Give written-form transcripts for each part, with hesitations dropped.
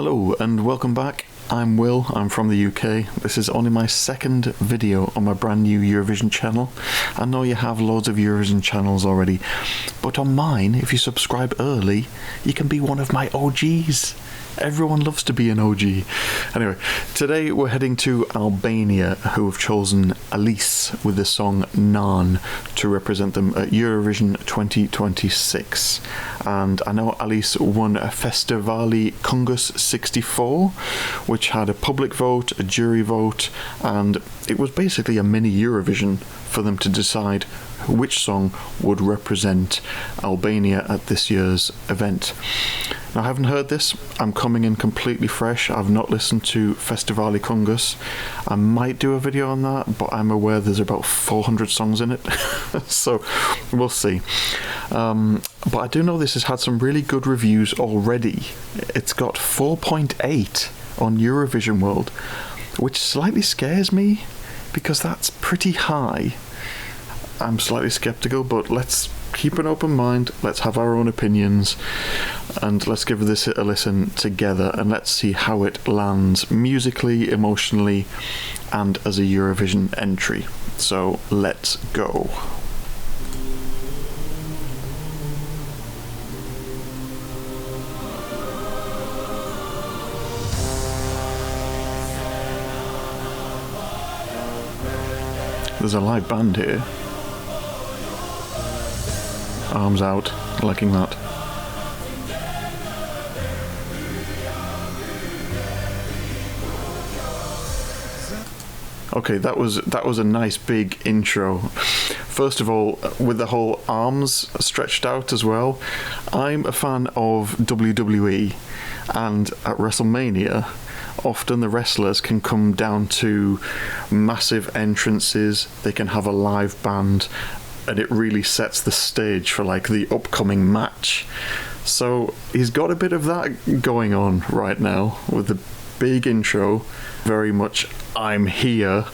Hello and welcome back. I'm Will, I'm from the UK. This is only my second video on my brand new Eurovision channel. I know you have loads of Eurovision channels already, but on mine, if you subscribe early, you can be one of my OGs. Everyone loves to be an OG. Anyway, today we're heading to Albania, who have chosen Alice with the song Nan to represent them at Eurovision 2026. And I know Alice won a Festivali Këngës 64, which had a public vote, a jury vote, and it was basically a mini Eurovision for them to decide which song would represent Albania at this year's event. Now, I haven't heard this. I'm coming in completely fresh. I've not listened to Festivali Këngës. I might do a video on that, but I'm aware there's about 400 songs in it. So we'll see. But I do know this has had some really good reviews already. It's got 4.8 on Eurovision World, which slightly scares me because that's pretty high. I'm slightly skeptical, but let's keep an open mind, let's have our own opinions, and let's give this a listen together, and let's see how it lands musically, emotionally, and as a Eurovision entry. So let's go. There's a live band here. Arms out, liking that. Okay, that was a nice big intro. First of all, with the whole arms stretched out as well, I'm a fan of WWE, and at WrestleMania, often the wrestlers can come down to massive entrances, they can have a live band, and it really sets the stage for like the upcoming match. So he's got a bit of that going on right now with the big intro, very much I'm here.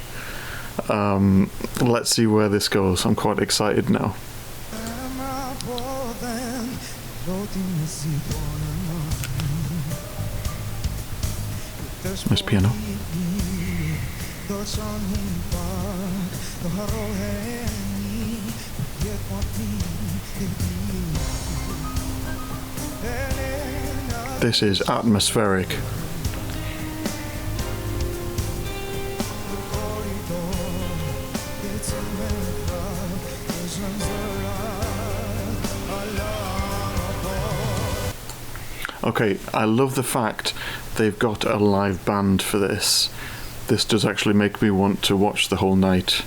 Let's see where this goes. I'm quite excited now. Nice piano. This is atmospheric. Okay, I love the fact they've got a live band for this. This does actually make me want to watch the whole night.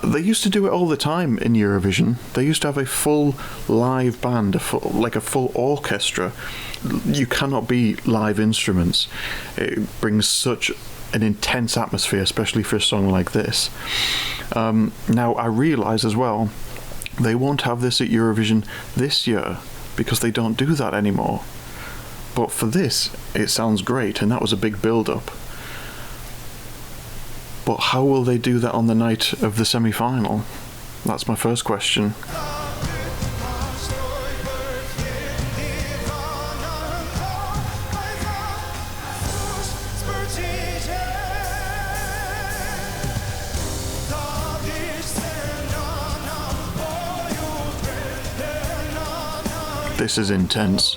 They used to do it all the time in Eurovision. They used to have a full live band, a full orchestra. You cannot be live instruments. It brings such an intense atmosphere, especially for a song like this. Now, I realise as well, they won't have this at Eurovision this year because they don't do that anymore. But for this, it sounds great, and that was a big build-up. But how will they do that on the night of the semi-final? That's my first question. This is intense.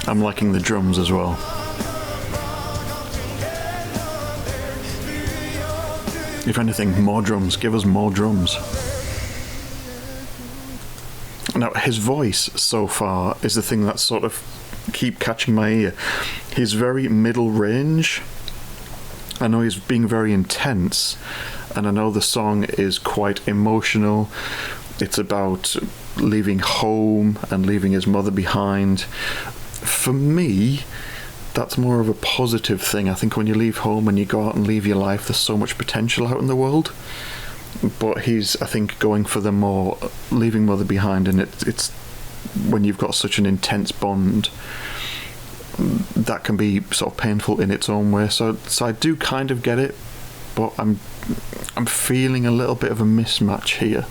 I'm liking the drums as well. If anything, more drums. Give us more drums. Now, his voice so far is the thing that sort of keep catching my ear. He's very middle range. I know he's being very intense, and I know the song is quite emotional. It's about leaving home and leaving his mother behind. For me, that's more of a positive thing. I think when you leave home and you go out and leave your life, there's so much potential out in the world. But he's, I think, going for the more leaving mother behind, and it's when you've got such an intense bond, that can be sort of painful in its own way. So I do kind of get it, but I'm feeling a little bit of a mismatch here.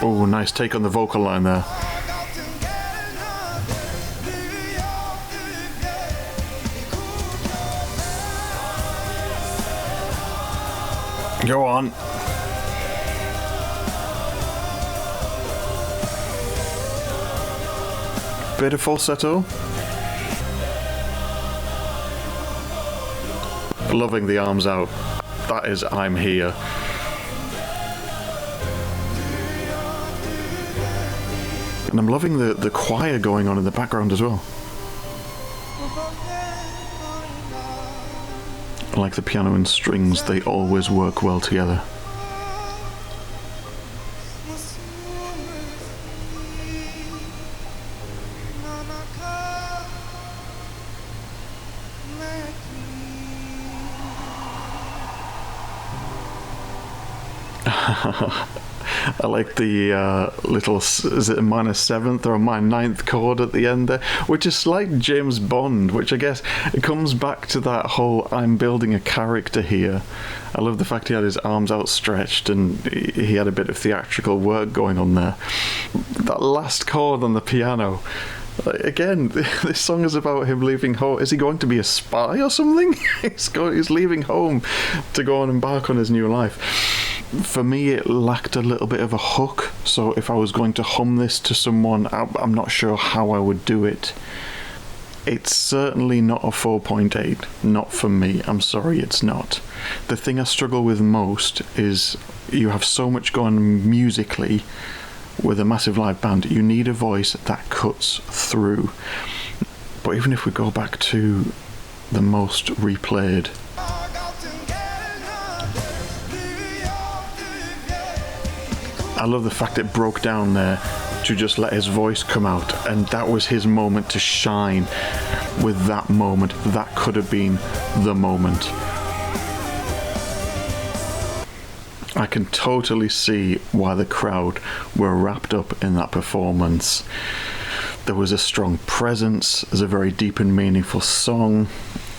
Oh, nice take on the vocal line there. Go on. Bit of falsetto. Loving the arms out. That is I'm Here. And I'm loving the choir going on in the background as well. Like the piano and strings, they always work well together. I like the little, is it a minor seventh or a minor ninth chord at the end there, which is like James Bond, which I guess it comes back to that whole I'm building a character here. I love the fact he had his arms outstretched and he had a bit of theatrical work going on there. That last chord on the piano, again, this song is about him leaving home. Is he going to be a spy or something? He's leaving home to go and embark on his new life. For me, it lacked a little bit of a hook, so if I was going to hum this to someone, I'm not sure how I would do it. It's certainly not a 4.8, not for me. I'm sorry, it's not. The thing I struggle with most is you have so much going on musically with a massive live band. You need a voice that cuts through. But even if we go back to the most replayed, I love the fact it broke down there to just let his voice come out, and that was his moment to shine. With that moment, that could have been the moment. I can totally see why the crowd were wrapped up in that performance. There was a strong presence, there's a very deep and meaningful song.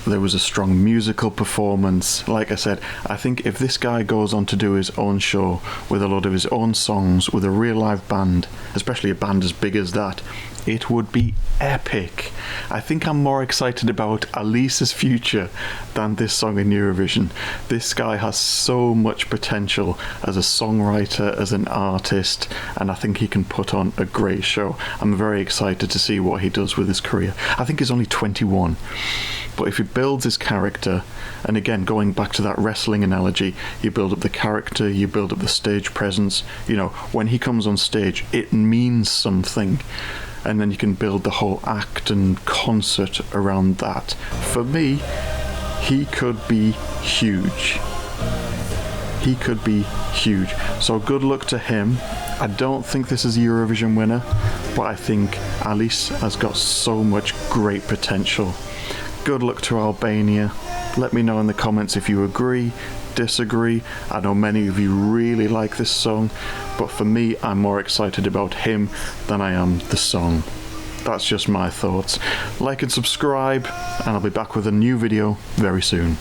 There was a strong musical performance. Like I said, I think if this guy goes on to do his own show with a lot of his own songs, with a real live band, especially a band as big as that, it would be epic. I think I'm more excited about Alice's future than this song in Eurovision. This guy has so much potential as a songwriter, as an artist, and I think he can put on a great show. I'm very excited to see what he does with his career. I think he's only 21. But if he builds his character, and again, going back to that wrestling analogy, you build up the character, you build up the stage presence, you know, when he comes on stage, it means something. And then you can build the whole act and concert around that. For me, he could be huge. He could be huge. So good luck to him. I don't think this is a Eurovision winner, but I think Alice has got so much great potential. Good luck to Albania. Let me know in the comments if you agree, disagree. I know many of you really like this song, but for me, I'm more excited about him than I am the song. That's just my thoughts. Like and subscribe, and I'll be back with a new video very soon.